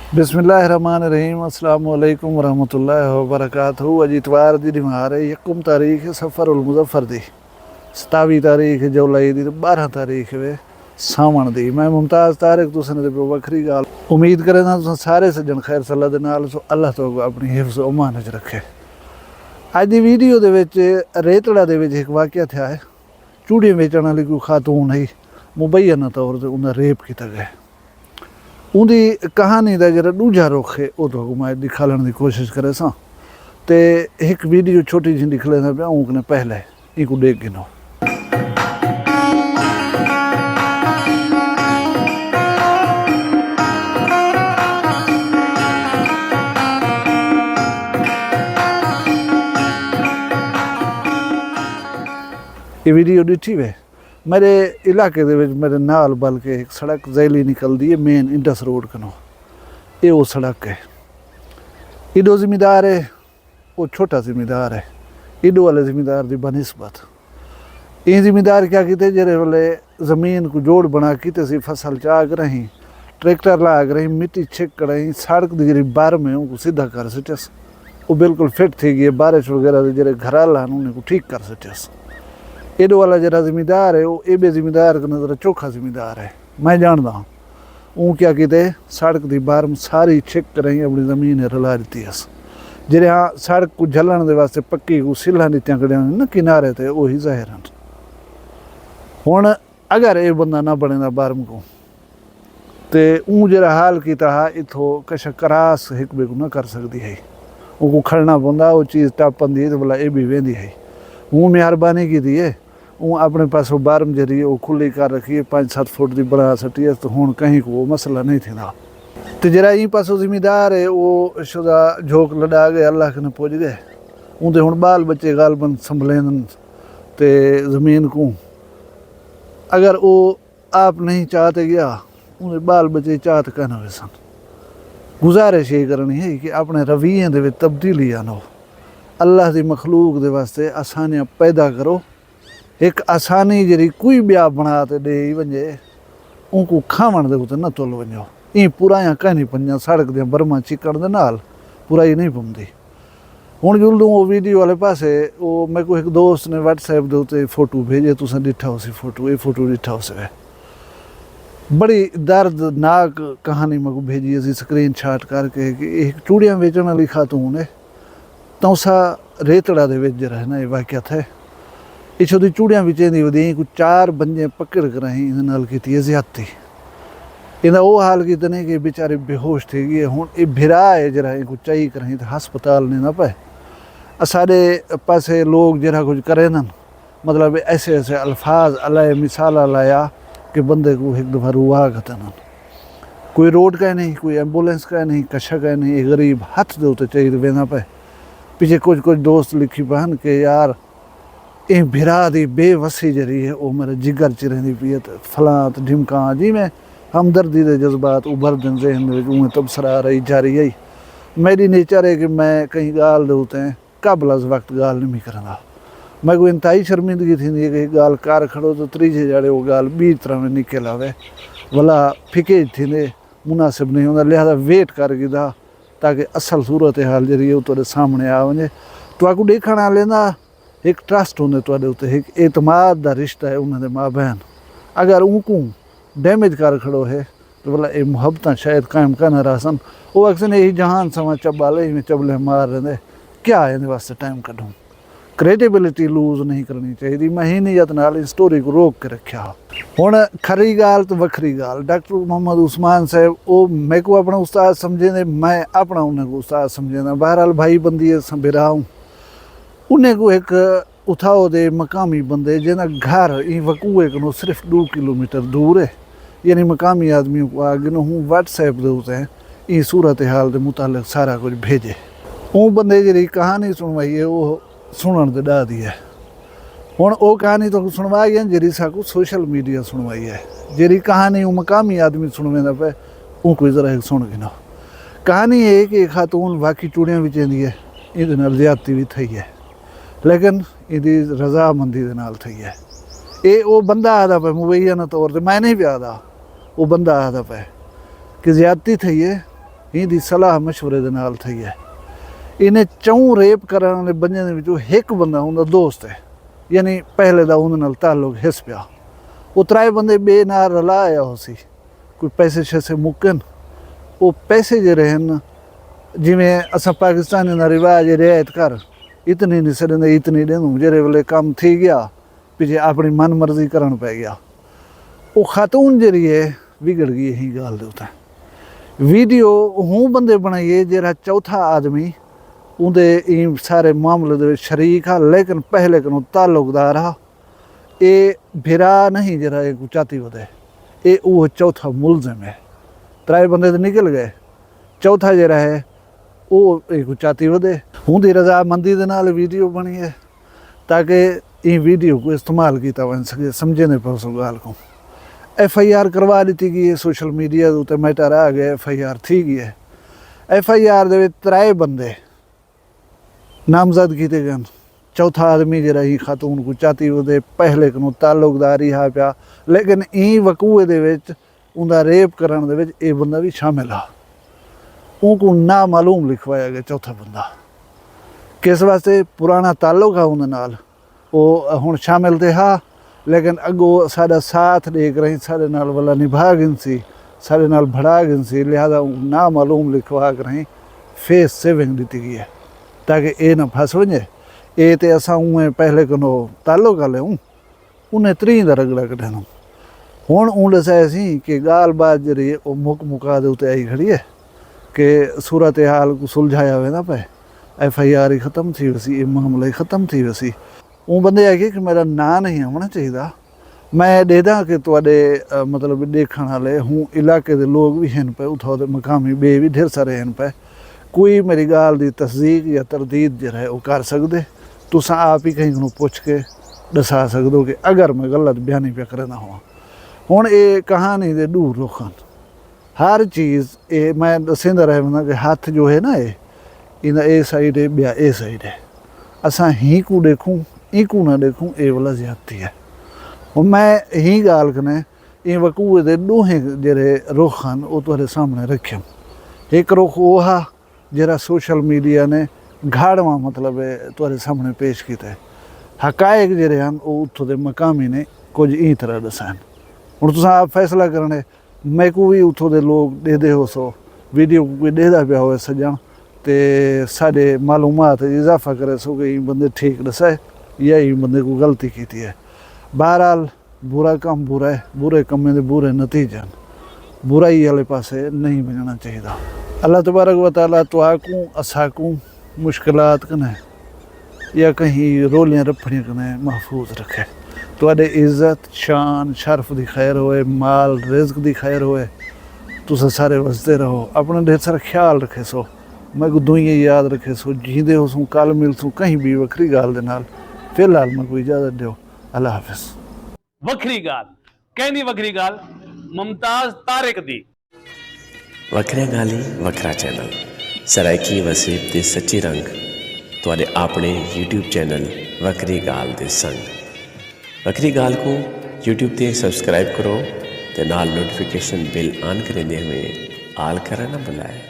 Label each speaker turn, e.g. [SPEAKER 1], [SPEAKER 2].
[SPEAKER 1] बिस्मिल्लाहिर्रहमानिर्रहीम अस्सलाम वालेकुम वरहमतुल्लाहि वबरकातुहू। अज इतवार दी दिमार है यकुम तारीख सफ़रुल मुज़फ़्फ़र दी 27 तारीख जुलाई दी 12 तारीख वे सावण दी। मैं मुमताज़ तारिक तुसें दे वखरी गाल उम्मीद करे ना तुसें सारे सज्जन खैर सल्ला दे नाल सो अल्लाह तो अपनी हिफ्ज़ अमान च रखे। अज दी वीडियो दे विच रेतड़ा दे विच एक वाक़या थया है। चूड़ियां वेचण वाली कोई खातून है मुबैना तौर ते उन्दा रेप किया गया। उनकी कहानी का जरा दूजा रुख है वो तो मैं दिखाने की कोशिश करे सा तो एक वीडियो छोटी जी दिख लेना पाया ऊँकने पहले इनको देख गिनो। ये वीडियो डिठी वे मेरे इलाके दे विच मेरे नाल बल के एक सड़क जैली निकलती है मेन इंडस रोड कनो। ये वो सड़क है। इडो जिम्मेदार है वो छोटा जिम्मेदार है। इडो वाले जिम्मेदार की बनस्बत ये जिम्मेदार क्या किते जेरे वाले जमीन को जोड़ बना किते सी फसल चाग रही ट्रैक्टर लाग रही मिट्टी छिक रही सड़क दी जरी बार में उनको सीधा कर सटस वो बिल्कुल फिट थी गई बारिश वगैरह जेरे घराला उनको ठीक कर सटस। एडो वाला जरा जिम्मेदार है वो एबे जिम्मेदार का नजर चोखा जिम्मेदार है मैं जानता हूँ। वो क्या किते सड़क की बार में सारी छिक रही अपनी जमीन रला दी जेरे हाँ सड़क को झलन के वास्ते पक्की को सिल्ला नीतियाँ कड़िया ना किनारे थे वही जाहिर हैं। हुण अगर ये बंदा ना बने बारम को तो ऊँ जरा हाल किया इथों कश करास एक बे को ना कर सकती है उनको खड़ना पौंदा वो चीज़ टापन दी तो बोला ये भी वेंदी है। हूँ मेहरबानी की है वो अपने पास बारम जरिए वो खुली कर रखी है 5-7 फुट की बना सटी है तो हूँ कहीं को वो मसला नहीं थी तो जरा यहीं पासों जिम्मेदार है वो शुदा झोंक लड़ा गए अल्लाह के पहुँच गए हूँ तो हूँ बाल बच्चे गाल बंद संभलें तो ज़मीन को अगर वो आप नहीं चाहते गया उन्हें बाल बच्चे चाहते कहना वे सन। गुजारिश ये करनी है कि अपने रवैये दे विच तब्दीली आनो अल्लाह की मखलूक के वास्ते आसानियाँ पैदा करो। एक आसानी जरी कोई ब्याह बना तो दे वजे उनको खावन दे उते न तुल वजो ई पुराया कहनी पंजा सड़क दियां बर्मा चिकन दे नाल पुराई नहीं पौंदी। हुण जुलदूं वो वीडियो वाले पासे वो मेरे को एक दोस्त ने व्हाट्सएप दे उत्ते फोटो भेजे तुसें डिठा उसी फोटो ये फोटो डिठा उस बड़ी दर्दनाक कहानी मेरे को भेजी असी स्क्रीन शॉट करके कि एक चूड़ियाँ बेचण वाली खातून है तौसा रेतड़ा दे विच जरा है ना ये वाक़या थे इच्छो दी चूड़ियाँ बेचेंदी वधी कुछ 4 बंजे पकड़ कर रही इहदे नाल कीती ज्यादती इहदा वो हाल कीते ने कि बेचारे बेहोश थी गए। हुण ये भिरा है जरा इनको चाही कर तो हस्पताल नहीं ना पाए सारे पासे लोग जरा कुछ करें ना मतलब ऐसे ऐसे अल्फाज अलाए मिसाला लाया कि बंदे को एक दफ़ा रुआ गतन कोई रोड का नहीं कोई एम्बुलेंस का नहीं कशा का नहीं गरीब हथ दे उत्ते चाहिए वेंदा पे पीछे कुछ कुछ दोस्त लिखी पान के यार ये भिरा दी बेवसी जरी है वो मेरे जिगर च रही पी है फलां ढिमका जी में हमदर्दी के जज्बात उभर दिन जहन उमें तबसरा रही जारी है। मेरी नेचर है कि मैं कहीं गाल देते हैं काबल अज वक्त गाल नहीं करना मैं कोई इंतहाई शर्मिंदगी थी कि गाल कार खड़ो तो त्रीजे जाड़े वो गाल 20 तरह में निकल आवे भला फिके थी मुनासिब नहीं होंगे लिहाजा वेट कर गिदा ताकि असल सूरत हाल जरिए वो सामने आ वजे तो देखने वाले ना एक ट्रस्ट होंगे तो एक एतमाद का रिश्ता है उन्होंने माँ बहन अगर उनको डैमेज कर खड़ो है तो बोला ये मुहब्बत शायद कायम करना रासन वो अक्सर यही जहान समा चबाले में चबले मार रहे क्या है वास्ते टाइम कढूँ क्रेडिबिलिटी लूज नहीं करनी चाहिए। मैं ही नियत नाल स्टोरी को रोक के रखा हुण खरी गाल तो वखरी गाल डॉक्टर मोहम्मद उस्मान साहब वो मेरे को अपना उस्ताद समझे मैं अपना उन्हें को उस्ताद समझे बहरहाल भाई बंदी बिरा हूँ उन्हें को एक उठाओ दे मकामी बंदे जना घर ई वकूए को सिर्फ 2 किलोमीटर दूर है यानी मकामी आदमियों को आगे हूँ व्हाट्सएप दे ई सूरत हाल के मुतालिक सारा कुछ भेजे वो बंदे जी कहानी सुनवाई है वो सुनन दे डा दी है। हुण वो कहानी तो सुनवाई है जी साकू सोशल मीडिया सुनवाई है जी कहानी वो मकामी आदमी सुनवेंदा पे उनको जरा एक सुन गिनो। कहानी है कि खातून बाकी चूड़ियाँ भी चेंदी है ये ज्यादती भी थी है लेकिन ये रजामंदी दे नाल थी है। ये वो बंदा आता पे मुबैना तौर पर मैं नहीं भी आता वो बंदा आता पे कि ज्यादती थी है ਇਹਦੀ ਸਲਾਹ ਮਸ਼ਵਰੇ ਦੇ ਨਾਲ ਥਈ ਹੈ। ਇਹਨੇ 4 ਰੇਪ ਕਰਨ ਵਾਲੇ ਬੰਦਿਆਂ ਦੇ ਵਿੱਚੋਂ ਇੱਕ ਬੰਦਾ ਉਹਦਾ ਦੋਸਤ ਹੈ, ਯਾਨੀ ਪਹਿਲੇ ਦਾ ਉਹਦੇ ਨਾਲ ਤਾਲੁਕ ਹਿਸ ਪਿਆ। ਉਹ 3 ਬੰਦੇ ਬੇ ਨਾਲ ਰਲਾ ਆਇਆ ਹੋ ਸੀ, ਕੋਈ ਪੈਸੇ ਸ਼ੈਸੇ ਮੁੱਕਣ ਉਹ ਪੈਸੇ ਜਿਹੜੇ ਹਨ ਜਿਵੇਂ ਅਸਾਂ ਪਾਕਿਸਤਾਨੀ ਦਾ ਰਿਵਾਜ ਰਿਆਇਤ ਕਰ ਇਤਨੀ ਨਹੀਂ ਛੱਡਦੇ ਇਤਨੀ ਦੇਣੂ, ਜਿਹੜੇ ਵੇਲੇ ਕੰਮ ਥी ਗਿਆ ਪਿਛੇ ਆਪਣੀ ਮਨ ਮਰਜ਼ੀ ਕਰਨ ਪੈ ਗਿਆ। ਉਹ ਖਾਤੂਨ ਜਿਹੜੀ ਹੈ ਵਿਗੜ ਗਈ ਇਹੀ ਗੱਲ ਦੇ ਉੱਤੇ। ਵੀਡੀਓ ਹੂੰ ਬੰਦੇ ਬਣਾਈਏ ਜਿਹੜਾ ਚੌਥਾ ਆਦਮੀ ਉਹਦੇ ਸਾਰੇ ਮਾਮਲੇ ਦੇ ਵਿੱਚ ਸ਼ਰੀਕ ਆ, ਲੇਕਿਨ ਪਹਿਲੇ ਕੋਲੋਂ ਤਾਲੁਕਦਾਰ ਆ। ਇਹ ਭਰਾ ਨਹੀਂ ਜਿਹੜਾ ਇਹ ਚਾਤੀ ਵਦੇ, ਇਹ ਉਹ ਚੌਥਾ ਮੁਲਜ਼ਮ ਹੈ। 3 ਬੰਦੇ ਤਾਂ ਨਿਕਲ ਗਏ, ਚੌਥਾ ਜਿਹੜਾ ਹੈ ਉਹ ਇਹ ਚਾਤੀ ਵਦੇ। ਉਹਦੀ रजामंदी ਦੇ ਨਾਲ ਵੀਡੀਓ ਬਣੀ ਹੈ ਤਾਂ ਕਿ ਇਹ ਵੀਡੀਓ को इस्तेमाल किया बन सके। समझे नहीं पाओ सो गाल को। FIR करवा दी गई है, सोशल मीडिया के उत्ते मैटर आ गया, FIR थी गई है। FIR दे 3 बंदे नामजद किए गए। चौथा आदमी जरा ही खातून को चाती वो पहले को ताल्लुकदारी हा पिया, लेकिन ई वकूए दे विच उनका रेप करन दे विच ये बंदा भी शामिल आ। उनको ना मालूम लिखवाया गया चौथा बंदा, किस वास्ते पुराना ताल्लुक आ उन्हें नाल, वो हुण शामिल ते हा, लेकिन अगों साडा साथ देख रही साडे नाल वाला निभा गई सी, साडे नाल भड़ा गई सी, लिहाजा ना मालूम लिखवा कर रही फेस सेविंग दी गई है ताकि ये ना फस वजे। ये तो असा उएं पहले को ताल्लुक आ लूँ उन्हें 3 का रगड़ा कढ़ाना। हुण ऊँ दसाया सी कि गाल बात जी वो मुका दे उत्ते आई खड़ी है कि सूरत हाल को सुलझाया वेंदा पे, FIR ही खत्म थी वसी, ये मामला ही खत्म थी वसी। वो बंदे आगे कि मेरा ना नहीं आना चाहिए, मैं दे दा कि तुहाडे मतलब देखण वाले हूँ इलाके के लोग भी हैं पे, उठो मकामी बे भी ढेर सारे हैं पे, कोई मेरी गाल की तस्दीक या तरदीद जो है वो कर सकते। तुसा आप ही कहीं को पुछ के दसा सकते हो कि अगर मैं गलत बयानी पे करना हुआ। हुण ये कहानी दे दूर रुखन हर चीज़ ये मैं दसेंदा रहा कि हाथ जो है ना ये इना ए साइड है ब्या ए साइड है, असा ही को देखूँ ई को ना देखूँ, ये वाला ज्यादती है। और मैं ही गाल कने ये वकूए दे दोहे जेरे रुख हैं वो तुहाडे सामने रखे। एक रुख वो हा जरा सोशल मीडिया ने घाड़वा मतलब तुहाडे सामने पेश किया है। हकायक जेरे हैं वो उत्थों दे मकामी ने कुछ ई तरह दसान। हुण तुसां आप फैसला करने, मैं को भी उत्थों दे लोग दे दे हो सो वीडियो को कोई देदा पिया होवे सजण ते साडे मालूमात इजाफा करे सो कि बंदे ठीक दसाए या ई बंदे को गलती की है। बहरहाल बुरा काम बुरा है, बुरे कमें दे बुरे नतीजे, बुराई वाले पासे नहीं बनना चाहिए। अल्लाह तबारक व तआला तुआकू असाकू मुश्किलात कने या कहीं रोलियां रफड़ियां कने महफूज रखे। तुहाडे इज्जत शान शर्फ दी खैर होए, माल रिज़्क दी खैर होए, तुस सारे वसते रहो, अपना ढेर सारा ख्याल रखे सो, मैं को दुइयां याद रखे सो, जींदे हो सो कल मिल सो कहीं भी वखरी गाल दे नाल। फिलहाल मैं कोई इजाजत दो, अल्लाह हाफिज।
[SPEAKER 2] वखरी गाल कहनी वखरी गाल मुमताज तारिक दी
[SPEAKER 3] वखरा गाली वखरा चैनल सरायकी वसीब दे सच्ची रंग तुहाडे अपने YouTube चैनल वखरी गाल दे संग। वखरी गाल को YouTube ते सब्सक्राइब करो ते नाल नोटिफिकेशन बिल ऑन करेंदे हुए आल करना ना भुलाए।